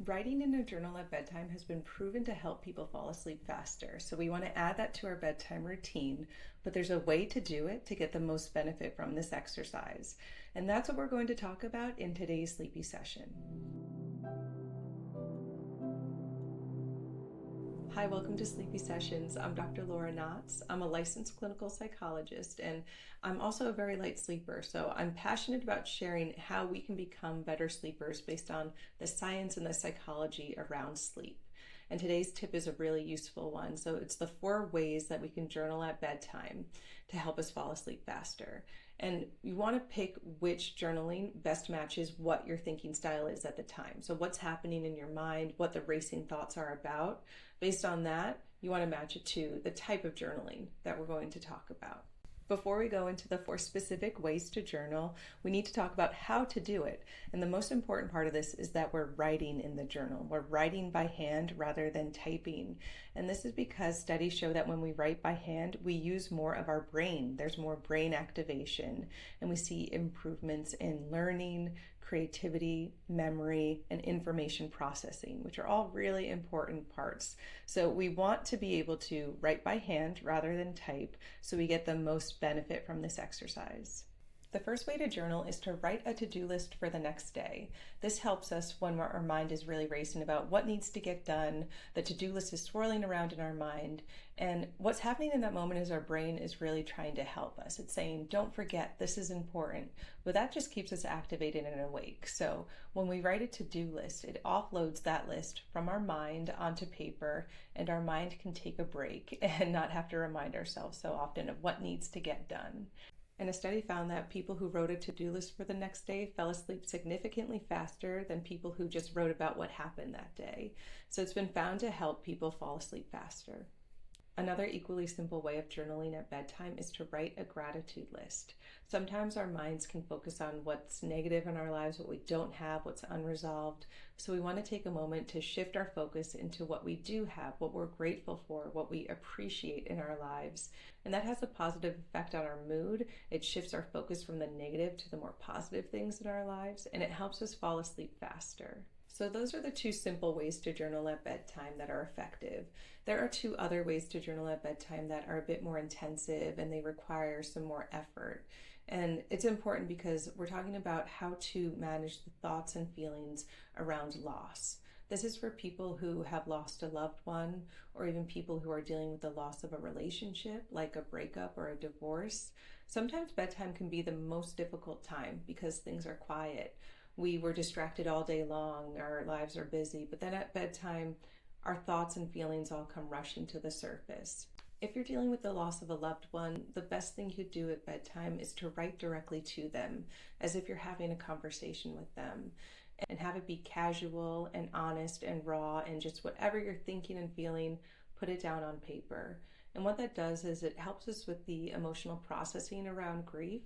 Writing in a journal at bedtime has been proven to help people fall asleep faster. So we want to add that to our bedtime routine, but there's a way to do it to get the most benefit from this exercise. And that's what we're going to talk about in today's sleepy session. Hi, welcome to Sleepy Sessions. I'm Dr. Laura Knotts. I'm a licensed clinical psychologist, and I'm also a very light sleeper. So I'm passionate about sharing how we can become better sleepers based on the science and the psychology around sleep. And today's tip is a really useful one. So it's the 4 ways that we can journal at bedtime to help us fall asleep faster. And you want to pick which journaling best matches what your thinking style is at the time. So what's happening in your mind, what the racing thoughts are about. Based on that, you want to match it to the type of journaling that we're going to talk about. Before we go into the 4 specific ways to journal, we need to talk about how to do it. And the most important part of this is that we're writing in the journal. We're writing by hand rather than typing. And this is because studies show that when we write by hand, we use more of our brain. There's more brain activation, and we see improvements in learning, creativity, memory, and information processing, which are all really important parts. So we want to be able to write by hand rather than type so we get the most benefit from this exercise. The first way to journal is to write a to-do list for the next day. This helps us when our mind is really racing about what needs to get done. The to-do list is swirling around in our mind, and what's happening in that moment is our brain is really trying to help us. It's saying, don't forget, this is important, but that just keeps us activated and awake. So when we write a to-do list, it offloads that list from our mind onto paper, and our mind can take a break and not have to remind ourselves so often of what needs to get done. And a study found that people who wrote a to-do list for the next day fell asleep significantly faster than people who just wrote about what happened that day. So it's been found to help people fall asleep faster. Another equally simple way of journaling at bedtime is to write a gratitude list. Sometimes our minds can focus on what's negative in our lives, what we don't have, what's unresolved. So we want to take a moment to shift our focus into what we do have, what we're grateful for, what we appreciate in our lives. And that has a positive effect on our mood. It shifts our focus from the negative to the more positive things in our lives, and it helps us fall asleep faster. So those are the 2 simple ways to journal at bedtime that are effective. There are 2 other ways to journal at bedtime that are a bit more intensive and they require some more effort. And it's important because we're talking about how to manage the thoughts and feelings around loss. This is for people who have lost a loved one, or even people who are dealing with the loss of a relationship, like a breakup or a divorce. Sometimes bedtime can be the most difficult time because things are quiet. We were distracted all day long, our lives are busy, but then at bedtime, our thoughts and feelings all come rushing to the surface. If you're dealing with the loss of a loved one, the best thing you could do at bedtime is to write directly to them, as if you're having a conversation with them, and have it be casual and honest and raw, and just whatever you're thinking and feeling, put it down on paper. And what that does is it helps us with the emotional processing around grief.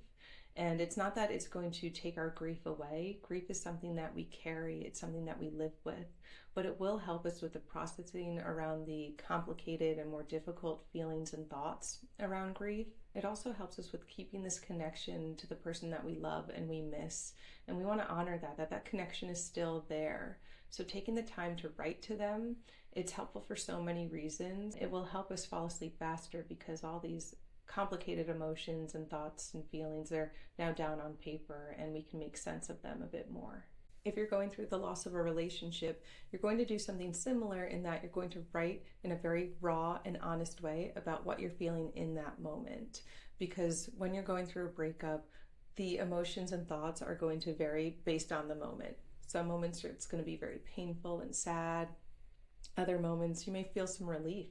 And it's not that it's going to take our grief away. Grief is something that we carry, it's something that we live with, but it will help us with the processing around the complicated and more difficult feelings and thoughts around grief. It also helps us with keeping this connection to the person that we love and we miss. And we want to honor that connection is still there. So taking the time to write to them, it's helpful for so many reasons. It will help us fall asleep faster because all these complicated emotions and thoughts and feelings are now down on paper and we can make sense of them a bit more. If you're going through the loss of a relationship, you're going to do something similar in that you're going to write in a very raw and honest way about what you're feeling in that moment. Because when you're going through a breakup, the emotions and thoughts are going to vary based on the moment. Some moments it's going to be very painful and sad. Other moments you may feel some relief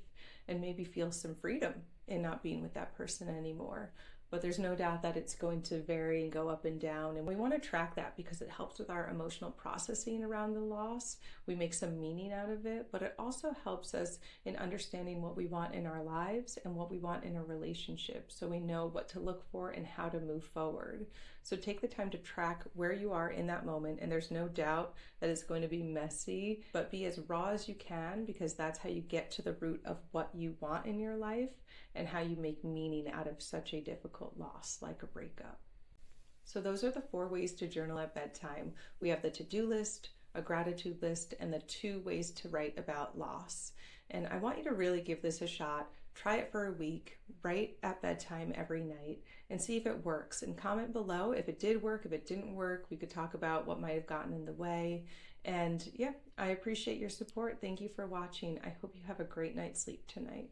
and maybe feel some freedom in not being with that person anymore. But there's no doubt that it's going to vary and go up and down. And we want to track that because it helps with our emotional processing around the loss. We make some meaning out of it, but it also helps us in understanding what we want in our lives and what we want in a relationship. So we know what to look for and how to move forward. So take the time to track where you are in that moment. And there's no doubt that it's going to be messy, but be as raw as you can because that's how you get to the root of what you want in your life and how you make meaning out of such a difficult loss like a breakup. So those are the 4 ways to journal at bedtime. We have the to-do list, a gratitude list, and the 2 ways to write about loss. And I want you to really give this a shot. Try it for a week, write at bedtime every night, and see if it works. And comment below if it did work, if it didn't work. We could talk about what might have gotten in the way. And yeah, I appreciate your support. Thank you for watching. I hope you have a great night's sleep tonight.